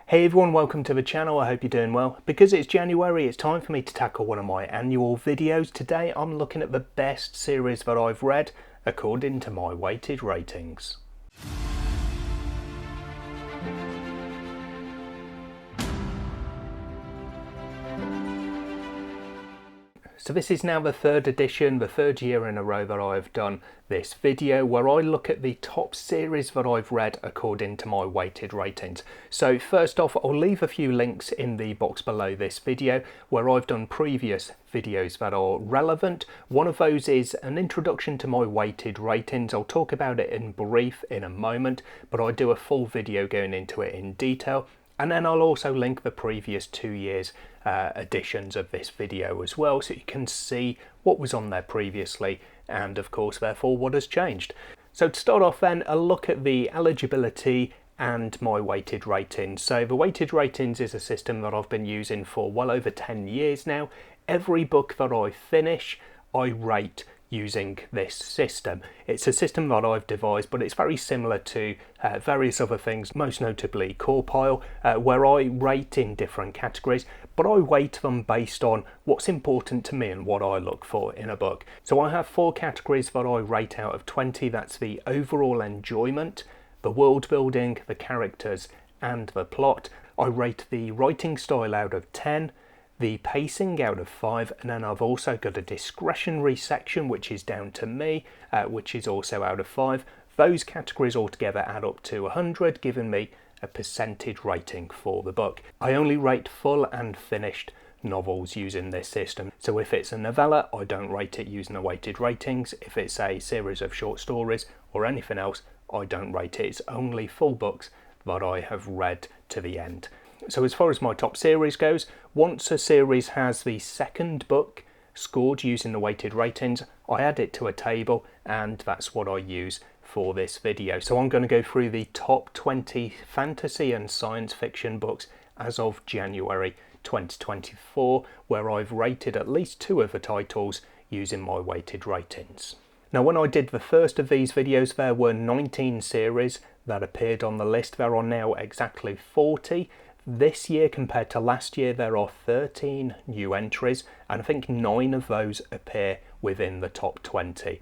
Hey everyone, welcome to the channel. I hope you're doing well. Because it's January, it's time for me to tackle one of my annual videos. Today I'm looking at the best series that I've read according to my weighted ratings. So this is now the third edition, the third year in a row that I've done this video where I look at the top series that I've read according to my weighted ratings. So first off, I'll leave a few links in the box below this video where I've done previous videos that are relevant. One of those is an introduction to my weighted ratings. I'll talk about it in brief in a moment, but I do a full video going into it in detail. And then I'll also link the previous 2 years editions of this video as well, so you can see what was on there previously and of course therefore what has changed. So to start off then, a look at the eligibility and my weighted ratings. So the weighted ratings is a system that I've been using for well over 10 years now. Every book that I finish, I rate using this system. It's a system that I've devised, but it's very similar to various other things, most notably Corpile, where I rate in different categories, but I weight them based on what's important to me and what I look for in a book. So I have 4 categories that I rate out of 20. That's the overall enjoyment, the world building, the characters, and the plot. I rate the writing style out of 10, the pacing out of 5, and then I've also got a discretionary section which is down to me, which is also out of 5. Those categories altogether add up to 100, giving me a percentage rating for the book. I only rate full and finished novels using this system. So if it's a novella, I don't rate it using the weighted ratings. If it's a series of short stories or anything else, I don't rate it. It's only full books that I have read to the end. So as far as my top series goes, once a series has the second book scored using the weighted ratings, I add it to a table, and that's what I use for this video. So I'm going to go through the top 20 fantasy and science fiction books as of January 2024, where I've rated at least 2 of the titles using my weighted ratings. Now, when I did the first of these videos, there were 19 series that appeared on the list. There are now exactly 40. This year compared to last year, there are 13 new entries, and I think 9 of those appear within the top 20.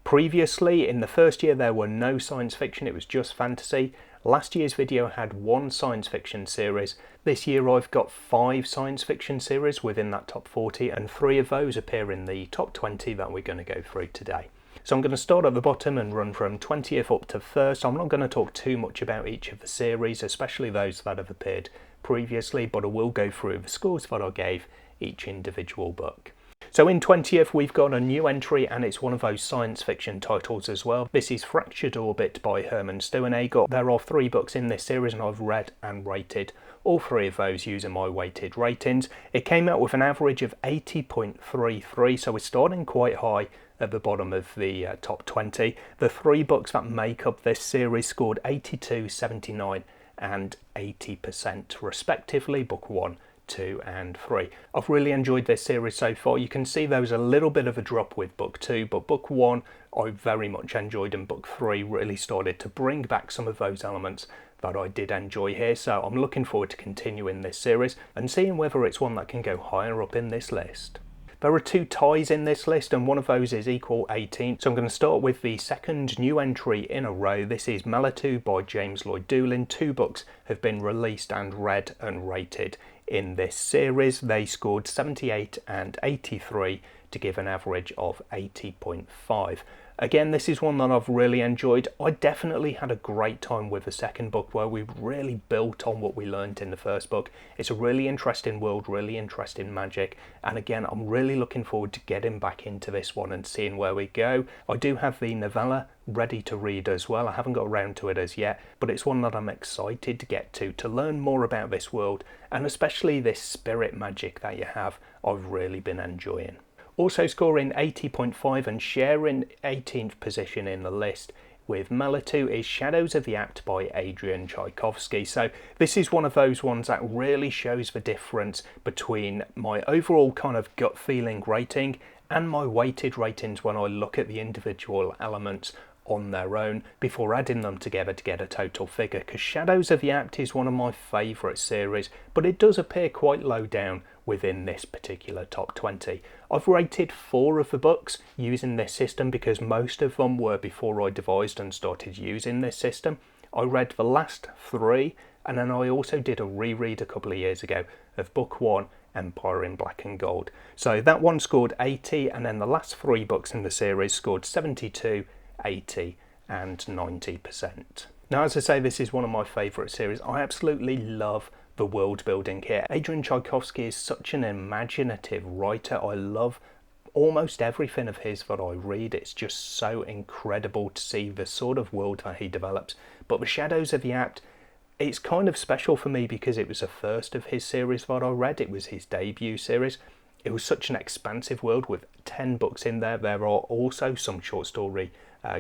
Previously, in the first year, there were no science fiction, it was just fantasy. Last year's video had 1 science fiction series. This year I've got 5 science fiction series within that top 40, and 3 of those appear in the top 20 that we're going to go through today. So I'm going to start at the bottom and run from 20th up to 1st. I'm not going to talk too much about each of the series, especially those that have appeared previously, but I will go through the scores that I gave each individual book. So in 20th we've got a new entry, and it's one of those science fiction titles as well. This is Fractured Orbit by Herman Stoenager. There are 3 books in this series and I've read and rated all 3 of those using my weighted ratings. It came out with an average of 80.33, so we're starting quite high at the bottom of the top 20. The 3 books that make up this series scored 82, 79 and 80% respectively, book 1, 2 and 3. I've really enjoyed this series so far. You can see there was a little bit of a drop with book 2, but book 1 I very much enjoyed, and book 3 really started to bring back some of those elements that I did enjoy here. So I'm looking forward to continuing this series and seeing whether it's one that can go higher up in this list. There are 2 ties in this list, and one of those is equal 18. So I'm going to start with the second new entry in a row. This is Melatu by James Lloyd Doolin. 2 books have been released and read and rated in this series. They scored 78 and 83 to give an average of 80.5. Again, this is one that I've really enjoyed. I definitely had a great time with the second book, where we really built on what we learned in the first book. It's a really interesting world, really interesting magic, and again, I'm really looking forward to getting back into this one and seeing where we go. I do have the novella ready to read as well. I haven't got around to it as yet, but it's one that I'm excited to get to learn more about this world, and especially this spirit magic that you have, I've really been enjoying. Also scoring 80.5 and sharing 18th position in the list with Melatu is Shadows of the Apt by Adrian Tchaikovsky. So this is one of those ones that really shows the difference between my overall kind of gut feeling rating and my weighted ratings when I look at the individual elements on their own before adding them together to get a total figure, because Shadows of Yapt is one of my favourite series, but it does appear quite low down within this particular top 20. I've rated 4 of the books using this system because most of them were before I devised and started using this system. I read the last 3, and then I also did a reread a couple of years ago of book 1, Empire in Black and Gold. So that one scored 80, and then the last 3 books in the series scored 72, 80 and 90%. Now, as I say, this is one of my favourite series. I absolutely love the world building here. Adrian Tchaikovsky is such an imaginative writer. I love almost everything of his that I read. It's just so incredible to see the sort of world that he develops. But the Shadows of Yapt, it's kind of special for me because it was the first of his series that I read. It was his debut series. It was such an expansive world with 10 books in there. There are also some short story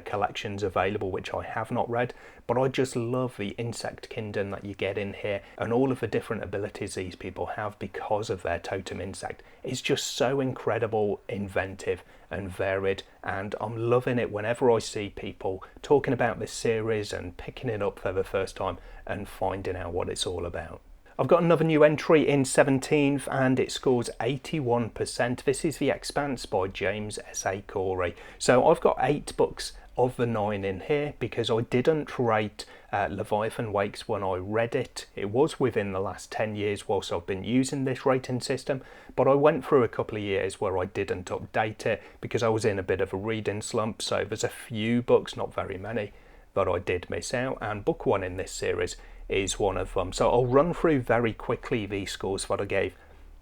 collections available which I have not read, but I just love the insect kingdom that you get in here and all of the different abilities these people have because of their totem insect. It's just so incredible, inventive and varied, and I'm loving it whenever I see people talking about this series and picking it up for the first time and finding out what it's all about. I've got another new entry in 17th and it scores 81%. This is The Expanse by James S.A. Corey. So I've got 8 books of the 9 in here because I didn't rate Leviathan Wakes when I read it. It was within the last 10 years whilst I've been using this rating system, but I went through a couple of years where I didn't update it because I was in a bit of a reading slump. So there's a few books, not very many, that I did miss out, and book 1 in this series is one of them. So I'll run through very quickly the scores that I gave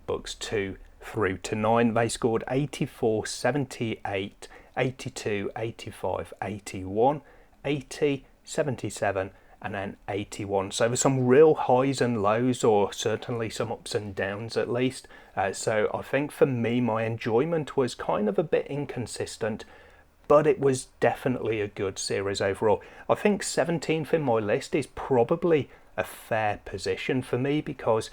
books 2 through to 9. They scored 84, 78, 82, 85, 81, 80, 77 and then 81. So there's some real highs and lows, or certainly some ups and downs at least. So I think for me my enjoyment was kind of a bit inconsistent, but it was definitely a good series overall. I think 17th in my list is probably a fair position for me because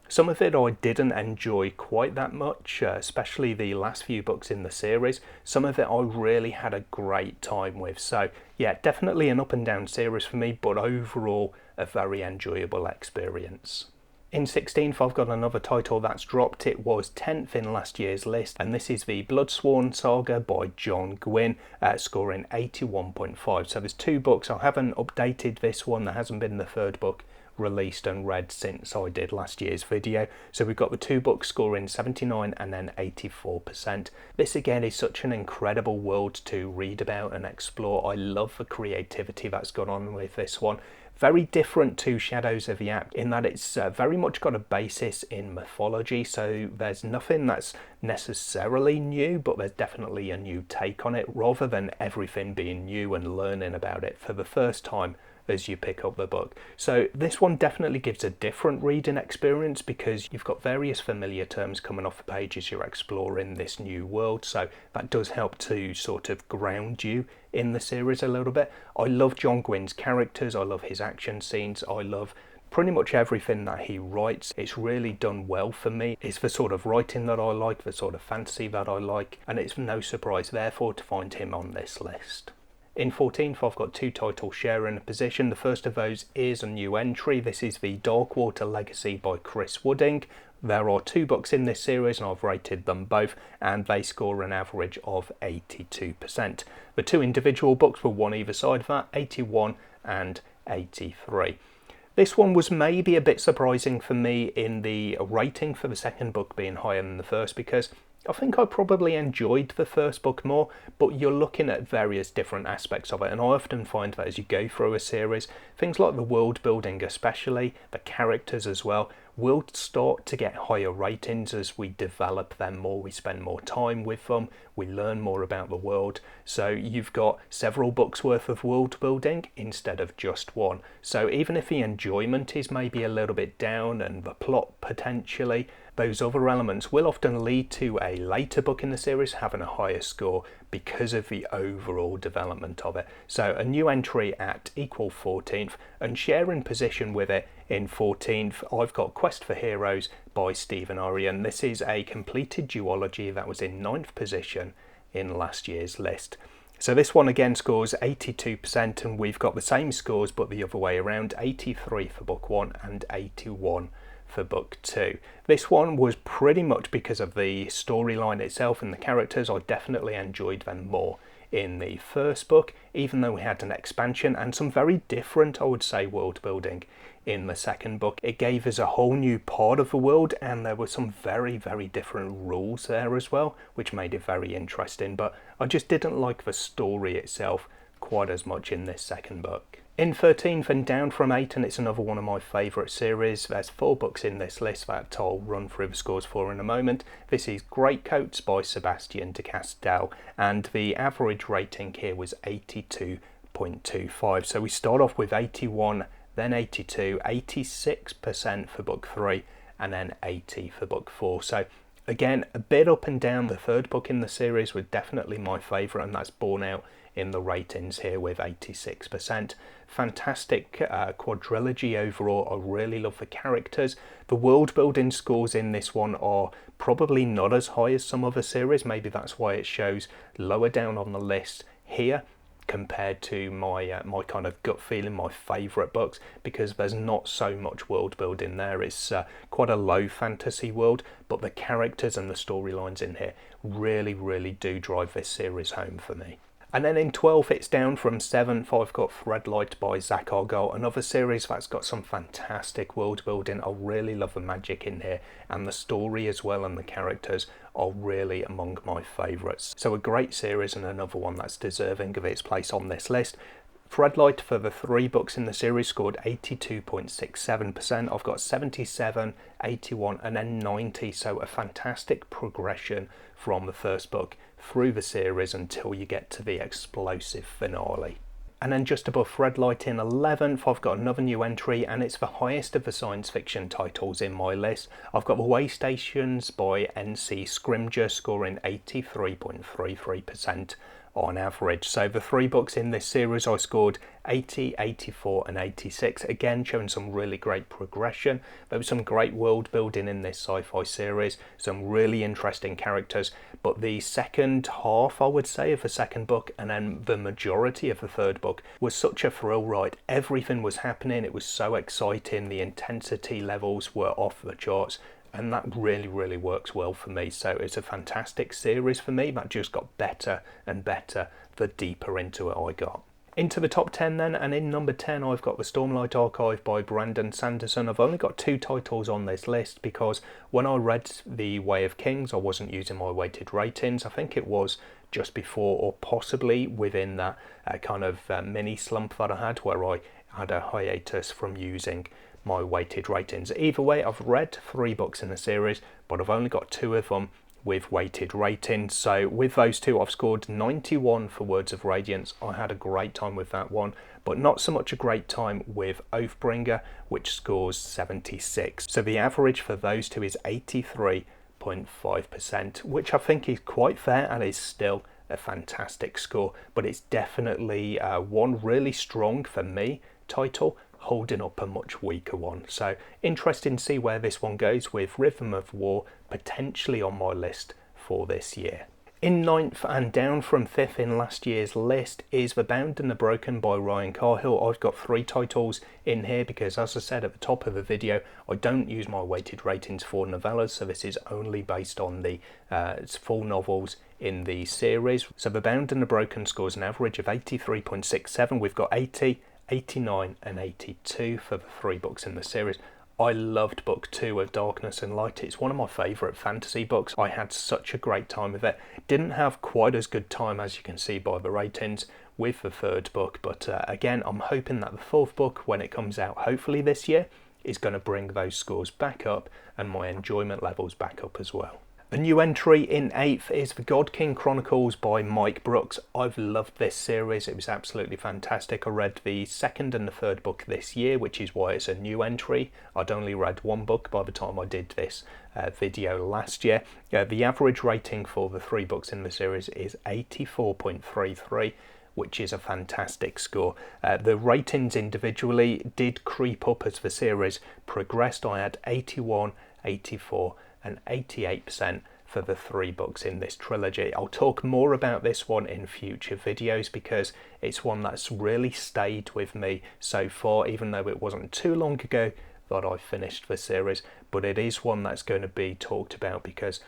some of it I didn't enjoy quite that much, especially the last few books in the series. Some of it I really had a great time with. So yeah, definitely an up and down series for me, but overall a very enjoyable experience. In 16th, I've got another title that's dropped. It was 10th in last year's list, and this is the Bloodsworn Saga by John Gwynne, scoring 81.5. So there's 2 books. I haven't updated this one. There hasn't been the 3rd book released and read since I did last year's video. So we've got the 2 books scoring 79 and then 84%. This again is such an incredible world to read about and explore. I love the creativity that's gone on with this one. Very different to Shadows of Yapt in that it's very much got a basis in mythology, so there's nothing that's necessarily new, but there's definitely a new take on it rather than everything being new and learning about it for the first time as you pick up the book. So this one definitely gives a different reading experience because you've got various familiar terms coming off the page as you're exploring this new world, so that does help to sort of ground you in the series a little bit. I love John Gwynne's characters, I love his action scenes, I love pretty much everything that he writes. It's really done well for me. It's the sort of writing that I like, the sort of fantasy that I like, and it's no surprise therefore to find him on this list. In 14th, I've got 2 titles sharing a position. The first of those is a new entry. This is the Darkwater Legacy by Chris Wooding. There are 2 books in this series and I've rated them both, and they score an average of 82%. The 2 individual books were one either side of that, 81 and 83. This one was maybe a bit surprising for me in the rating for the second book being higher than the first, because I think I probably enjoyed the first book more, but you're looking at various different aspects of it, and I often find that as you go through a series, things like the world building especially, the characters as well, will start to get higher ratings as we develop them more, we spend more time with them, we learn more about the world. So you've got several books worth of world building instead of just one. So even if the enjoyment is maybe a little bit down and the plot potentially, those other elements will often lead to a later book in the series having a higher score because of the overall development of it. So a new entry at equal 14th, and sharing position with it in 14th, I've got Quest for Heroes by Stephen Orion. This is a completed duology that was in 9th position in last year's list. So this one again scores 82%, and we've got the same scores but the other way around, 83 for book 1 and 81 for book 2. This one was pretty much because of the storyline itself and the characters. I definitely enjoyed them more in the first book, even though we had an expansion and some very different, I would say, world building in the second book. It gave us a whole new part of the world, and there were some very, very different rules there as well, which made it very interesting, but I just didn't like the story itself quite as much in this second book. In 13th and down from 8, and it's another one of my favourite series. There's 4 books in this list that I'll run through the scores for in a moment. This is Greatcoats by Sebastian de Castell, and the average rating here was 82.25. So we start off with 81, then 82, 86% for book 3, and then 80 for book 4. So again, a bit up and down. The third book in the series was definitely my favourite, and that's borne out in the ratings here with 86%. Fantastic quadrilogy overall. I really love the characters. The world building scores in this one are probably not as high as some other series. Maybe that's why it shows lower down on the list here compared to my my kind of gut feeling, my favourite books, because there's not so much world building there. It's quite a low fantasy world, but the characters and the storylines in here really do drive this series home for me. And then in 12th, it's down from 7th. I've got Threadlight by Zach Argyle, another series that's got some fantastic world building. I really love the magic in here, and the story as well, and the characters are really among my favourites. So a great series, and another one that's deserving of its place on this list. Threadlight, for the 3 books in the series, scored 82.67%. I've got 77, 81 and then 90, so a fantastic progression from the first book through the series until you get to the explosive finale. And then just above Threadlight in 11th, I've got another new entry, and it's the highest of the science fiction titles in my list. I've got The Way Stations by N.C. Scrimger, scoring 83.33% on average. So the 3 books in this series, I scored 80, 84 and 86, again showing some really great progression. There was some great world building in this sci-fi series, some really interesting characters, but the second half, I would say, of the second book, and then the majority of the third book, was such a thrill ride. Everything was happening, it was so exciting, the intensity levels were off the charts, and that really works well for me. So it's a fantastic series for me that just got better and better the deeper into it I got. Into the top 10 then, and in number 10 I've got The Stormlight Archive by Brandon Sanderson. I've only got 2 titles on this list because when I read The Way of Kings I wasn't using my weighted ratings. I think it was just before or possibly within that kind of mini slump that I had where I had a hiatus from using my weighted ratings. Either way, I've read 3 books in the series, but I've only got 2 of them with weighted ratings. So with those 2, I've scored 91 for Words of Radiance. I had a great time with that one, but not so much a great time with Oathbringer, which scores 76. So the average for those 2 is 83.5%, which I think is quite fair and is still a fantastic score, but it's definitely one really strong, for me, title holding up a much weaker one. So interesting to see where this one goes, with Rhythm of War potentially on my list for this year. In 9th and down from 5th in last year's list is The Bound and the Broken by Ryan Carhill. I've got 3 titles in here because, as I said at the top of the video, I don't use my weighted ratings for novellas, so this is only based on the full novels in the series. So The Bound and the Broken scores an average of 83.67. We've got 80, 89 and 82 for the 3 books in the series. I loved book 2 of Darkness and Light. It's one of my favourite fantasy books. I had such a great time with it. Didn't have quite as good time, as you can see by the ratings, with the 3rd book, but again, I'm hoping that the 4th book, when it comes out hopefully this year, is going to bring those scores back up and my enjoyment levels back up as well. A new entry in 8th is The God King Chronicles by Mike Brooks. I've loved this series. It was absolutely fantastic. I read the 2nd and the 3rd book this year, which is why it's a new entry. I'd only read 1 book by the time I did this video last year. The average rating for the 3 books in the series is 84.33, which is a fantastic score. The ratings individually did creep up as the series progressed. I had 81, 84 and 88% for the 3 books in this trilogy. I'll talk more about this one in future videos because it's one that's really stayed with me so far, even though it wasn't too long ago that I finished the series, but it is one that's going to be talked about because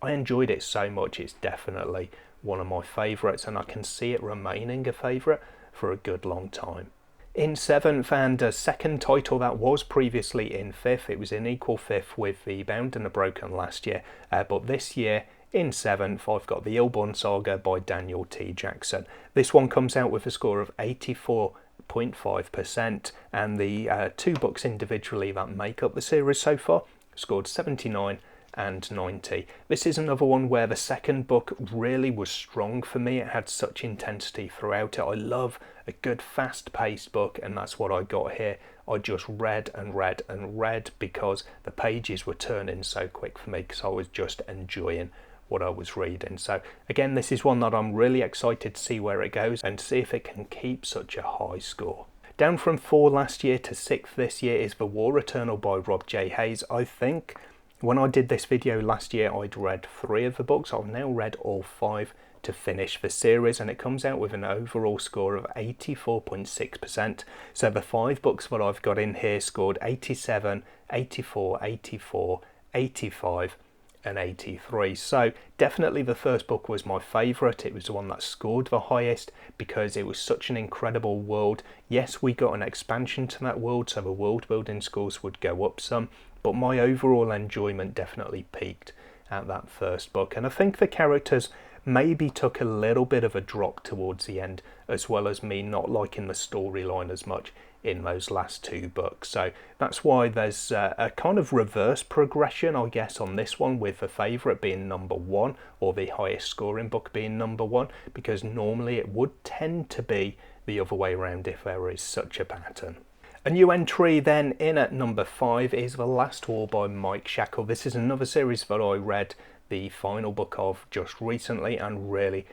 I enjoyed it so much. It's definitely one of my favourites, and I can see it remaining a favourite for a good long time. In 7th, and a second title that was previously in 5th, it was in equal 5th with The Bound and the Broken last year, but this year in 7th I've got The Illborn Saga by Daniel T. Jackson. This one comes out with a score of 84.5%, and the 2 books individually that make up the series so far scored 79 and 90. This is another one where the second book really was strong for me. It had such intensity throughout it. I love a good fast-paced book, and that's what I got here. I just read and read and read because the pages were turning so quick for me because I was just enjoying what I was reading. So again, this is one that I'm really excited to see where it goes and see if it can keep such a high score. Down from 4 last year to 6th this year is The War Eternal by Rob J. Hayes. I think when I did this video last year, I'd read 3 of the books. I've now read all 5 to finish the series, and it comes out with an overall score of 84.6%. So the 5 books that I've got in here scored 87, 84, 84, 85 and 83. So definitely the first book was my favourite. It was the one that scored the highest because it was such an incredible world. Yes, we got an expansion to that world, so the world building scores would go up some, but my overall enjoyment definitely peaked at that first book. And I think the characters maybe took a little bit of a drop towards the end, as well as me not liking the storyline as much in those last 2 books. So that's why there's a kind of reverse progression, I guess, on this one, with the favourite being number 1 or the highest scoring book being number 1, because normally it would tend to be the other way around if there is such a pattern. A new entry then in at number 5 is The Last War by Mike Shackle. This is another series that I read the final book of just recently and really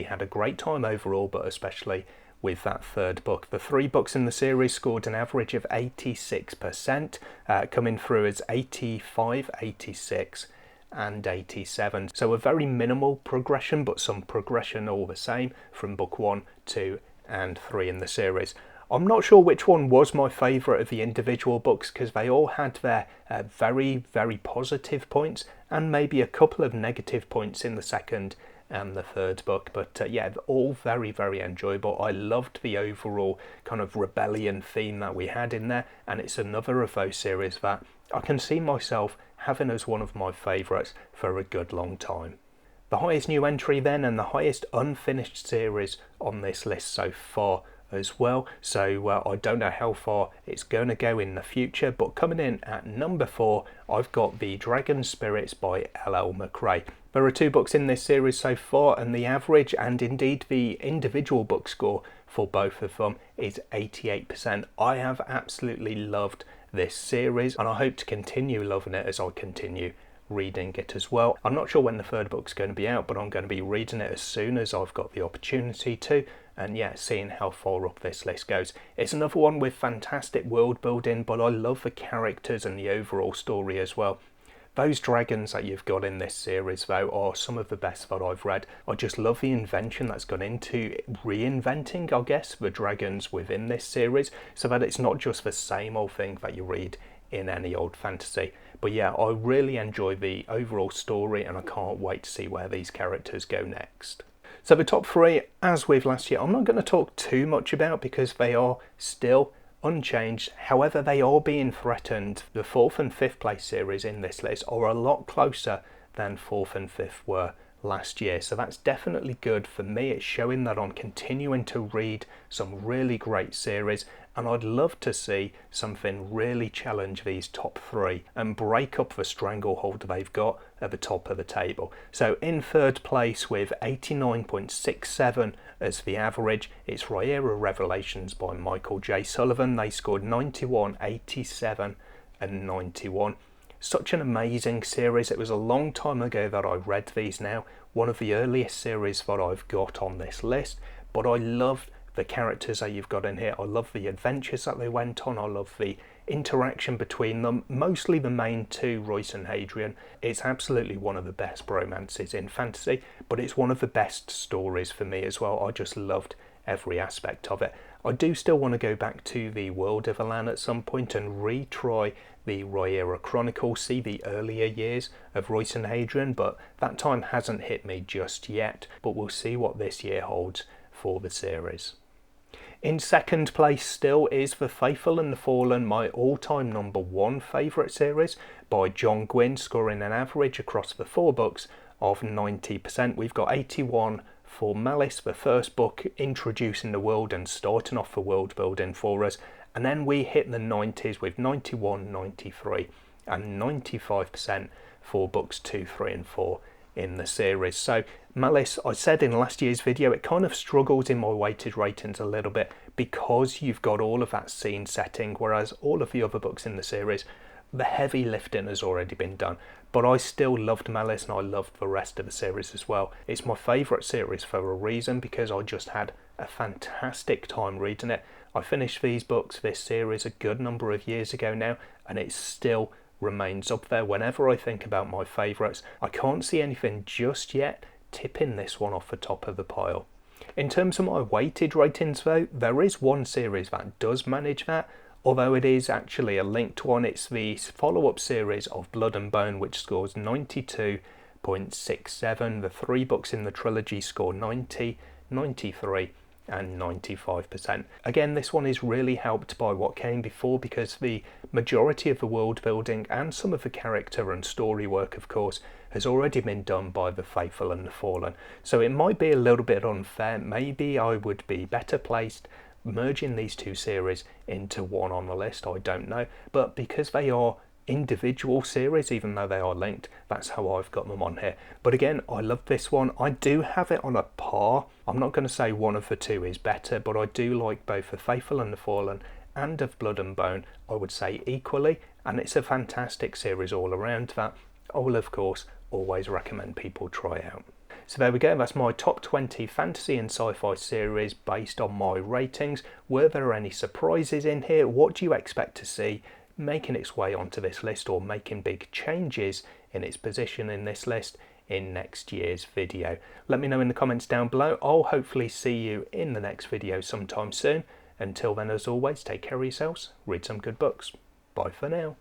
had a great time overall, but especially with that 3rd book. The 3 books in the series scored an average of 86%, coming through as 85, 86 and 87. So a very minimal progression, but some progression all the same from book 1, 2 and 3 in the series. I'm not sure which one was my favourite of the individual books because they all had their very positive points and maybe a couple of negative points in the 2nd and the 3rd book, but yeah, all very enjoyable. I loved the overall kind of rebellion theme that we had in there, and it's another of those series that I can see myself having as one of my favourites for a good long time. The highest new entry then, and the highest unfinished series on this list so far as well, so I don't know how far it's going to go in the future, but coming in at number 4 I've got The Dragon Spirits by L.L. McRae. There are 2 books in this series so far, and the average and indeed the individual book score for both of them is 88%. I have absolutely loved this series and I hope to continue loving it as I continue reading it as well. I'm not sure when the 3rd book's going to be out, but I'm going to be reading it as soon as I've got the opportunity to, and yeah, seeing how far up this list goes. It's another one with fantastic world building, but I love the characters and the overall story as well. Those dragons that you've got in this series though are some of the best that I've read. I just love the invention that's gone into reinventing, I guess, the dragons within this series, so that it's not just the same old thing that you read in any old fantasy. But yeah, I really enjoy the overall story and I can't wait to see where these characters go next. So the top 3, as with last year, I'm not going to talk too much about because they are still unchanged. However, they are being threatened. The 4th and 5th place series in this list are a lot closer than 4th and 5th were last year, so that's definitely good for me. It's showing that I'm continuing to read some really great series, and I'd love to see something really challenge these top 3 and break up the stranglehold they've got at the top of the table. So in 3rd place with 89.67 as the average, it's Rhaenyra Revelations by Michael J. Sullivan. They scored 91, 87 and 91. Such an amazing series. It was a long time ago that I read these now, one of the earliest series that I've got on this list, but I loved the characters that you've got in here. I love the adventures that they went on. I love the interaction between them, mostly the main two, Royce and Hadrian. It's absolutely one of the best romances in fantasy, but it's one of the best stories for me as well. I just loved every aspect of it. I do still want to go back to the World of Elan at some point and retry the Rhaenyra Chronicle, see the earlier years of Royce and Hadrian, but that time hasn't hit me just yet. But we'll see what this year holds for the series. In second place still is The Faithful and the Fallen, my all-time #1 favourite series by John Gwynne, scoring an average across the 4 books of 90%. We've got 81 for Malice, the first book introducing the world and starting off the world building for us, and then we hit the 90s with 91, 93 and 95% for books 2, 3 and 4 in the series. So Malice, I said in last year's video, it kind of struggles in my weighted ratings a little bit because you've got all of that scene setting, whereas all of the other books in the series, the heavy lifting has already been done. But I still loved Malice and I loved the rest of the series as well. It's my favourite series for a reason, because I just had a fantastic time reading it. I finished these books, this series, a good number of years ago now, and it still remains up there. Whenever I think about my favourites, I can't see anything just yet tipping this one off the top of the pile. In terms of my weighted ratings though, there is one series that does manage that, although it is actually a linked one. It's the follow-up series of Blood and Bone, which scores 92.67. The 3 books in the trilogy score 90, 93 and 95%. Again, this one is really helped by what came before, because the majority of the world building and some of the character and story work, of course, has already been done by The Faithful and the Fallen. So it might be a little bit unfair. Maybe I would be better placed merging these 2 series into one on the list, I don't know. But because they are individual series, even though they are linked, that's how I've got them on here. But again, I love this one. I do have it on a par. I'm not going to say one of the 2 is better, but I do like both The Faithful and the Fallen and Of Blood and Bone, I would say equally, and it's a fantastic series all around that I will of course always recommend people try out. So there we go, that's my top 20 fantasy and sci-fi series based on my ratings. Were there any surprises in here? What do you expect to see making its way onto this list, or making big changes in its position in this list in next year's video? Let me know in the comments down below. I'll hopefully see you in the next video sometime soon. Until then, as always, take care of yourselves, read some good books. Bye for now.